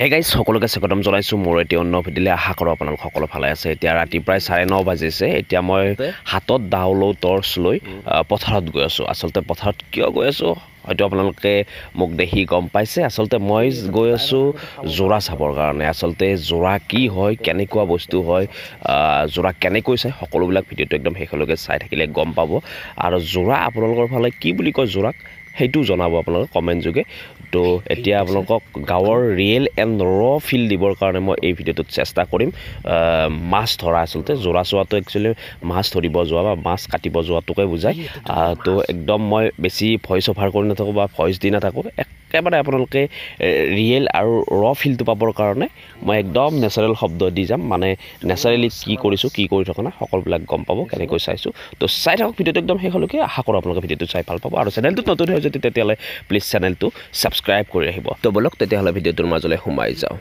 Hey guys সকলোকে স্বাগতম জনাইছোঁ মোৰ এটি অন্য ভিডিঅ'লৈ আশা কৰোঁ আপোনালোক সকলো ভালে আছে এতিয়া ৰাতি প্ৰায় 9:30 বাজিছে এতিয়া মই হাতত দাও লৈ টৰ্চ লৈ পথাৰত গৈ আছোঁ আচলতে পথাৰত কিয় গৈ আছোঁ হয়তো আপোনালোকে মোক দেখি গম পাইছে আচলতে মই গৈ আছোঁ জোৰা চাবৰ কাৰণে আচলতে জোৰা কি হয় কেনেকুৱা বস্তু হয় জোৰা কেনেকৈ চাই সকলোবিলাক ভিডিঅ'টো একদম শেষলৈকে চাই থাকিলে গম পাব আৰু জোৰা আপোনালোকৰ ফালে কি বুলি কয় জোৰাক সেইটো জনাব আপোনালোকে কমেণ্ট যোগে তো এতিয়া আপোনালোকক গাঁৱৰ ৰিয়েল এণ্ড ৰ ফিল দিবৰ কাৰণে মই এই ভিডিঅ'টোত চেষ্টা কৰিম মাছ ধৰা আচলতে জোৰা চোৱাটো একচুৱেলি মাছ ধৰিব যোৱা বা মাছ কাটিব যোৱাটোকে বুজায় তো একদম মই বেছি ভইচ অভাৰ কৰি নাথাকোঁ বা ভইচ দি নাথাকোঁ একেবাৰে আপোনালোকে ৰিয়েল আৰু ৰ ফিলটো পাবৰ কাৰণে মই একদম নেচাৰেল শব্দ দি যাম মানে নেচাৰেলি কি কৰিছোঁ কি কৰি থকা নাই সকলোবিলাক গম পাব কেনেকৈ চাইছোঁ তো চাই থাকক ভিডিঅ'টো একদম শেষলৈকে আশা কৰোঁ আপোনালোকে ভিডিঅ'টো চাই ভাল পাব আৰু চেনেলটোত নতুন হৈ যদি তেতিয়াহ'লে প্লিজ চেনেলটো ছাবস্ক্ৰাইব কৰি ৰাখিব তো বলক তেতিয়াহ'লে ভিডিঅ'টোৰ মাজলৈ সোমাই যাওঁ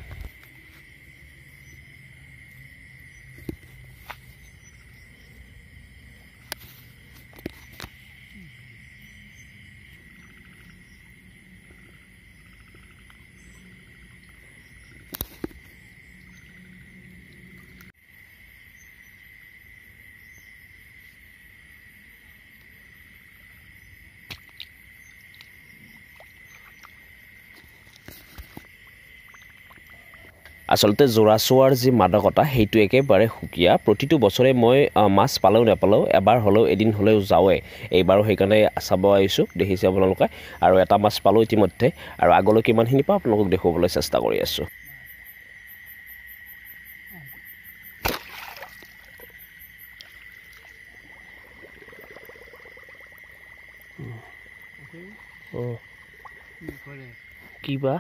আচলতে জোৰা চোৱাৰ যি মাদকতা সেইটো একেবাৰে সুকীয়া প্ৰতিটো বছৰে মই মাছ পালেও নাপালেও এবাৰ হ'লেও এদিন হ'লেও যাওঁৱে এইবাৰো সেইকাৰণে চাব আহিছোঁ দেখিছে আপোনালোকে আৰু এটা মাছ পালোঁ ইতিমধ্যে আৰু আগলৈ কিমানখিনি পাওঁ আপোনালোকক দেখুৱাবলৈ চেষ্টা কৰি আছোঁ কিবা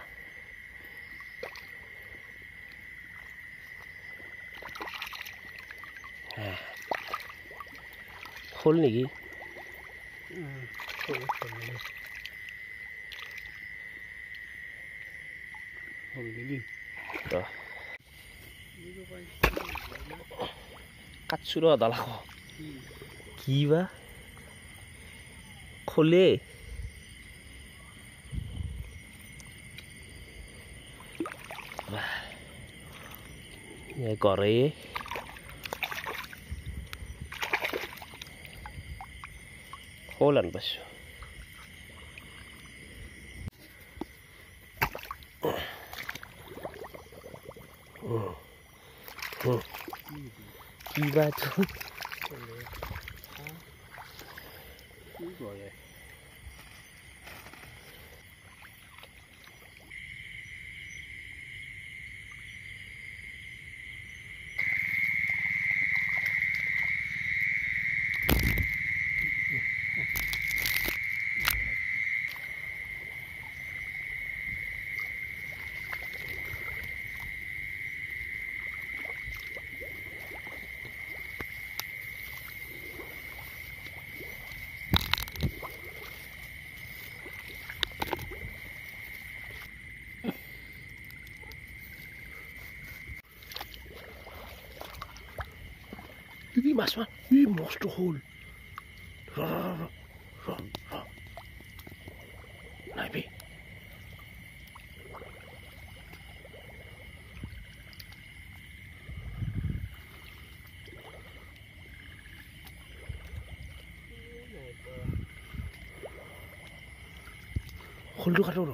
খোল নেকি কাটছো ৰ দাল কি বা খোলে কৰে খোল আন পাইছোঁ কি বা মাছ মান মস্ত হ'ল নাই বে খোলটো কাটো ৰ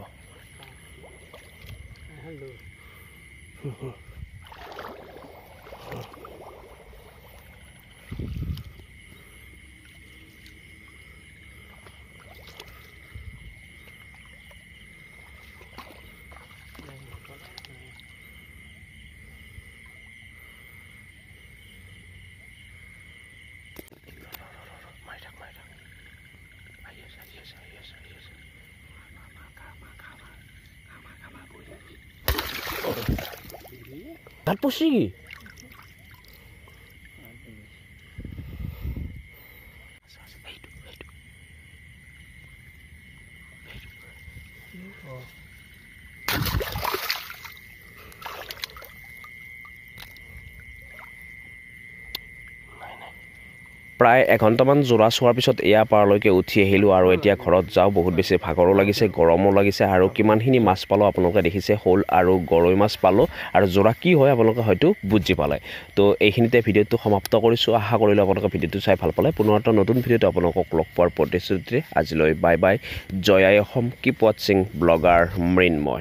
তাত পচি প্ৰায় এঘণ্টামান জোৰা চোৱাৰ পিছত এয়া পাৰলৈকে উঠি আহিলোঁ আৰু এতিয়া ঘৰত যাওঁ। বহুত বেছি ভাগৰো লাগিছে, গৰমো লাগিছে আৰু কিমানখিনি মাছ পালোঁ আপোনালোকে দেখিছে, শ'ল আৰু গৰৈ মাছ পালোঁ আৰু জোৰা কি হয় আপোনালোকে হয়তো বুজি পালে। তো এইখিনিতে ভিডিঅ'টো সমাপ্ত কৰিছোঁ। আশা কৰিলোঁ আপোনালোকে ভিডিঅ'টো চাই ভাল পালে। পুনৰ এটা নতুন ভিডিঅ'টো আপোনালোকক লগ পোৱাৰ প্ৰতিশ্ৰুতিৰে আজিলৈ বাই বাই। জয় আই অসম। কিপ ৱাটছিং ব্লগাৰ মৃন্ময়।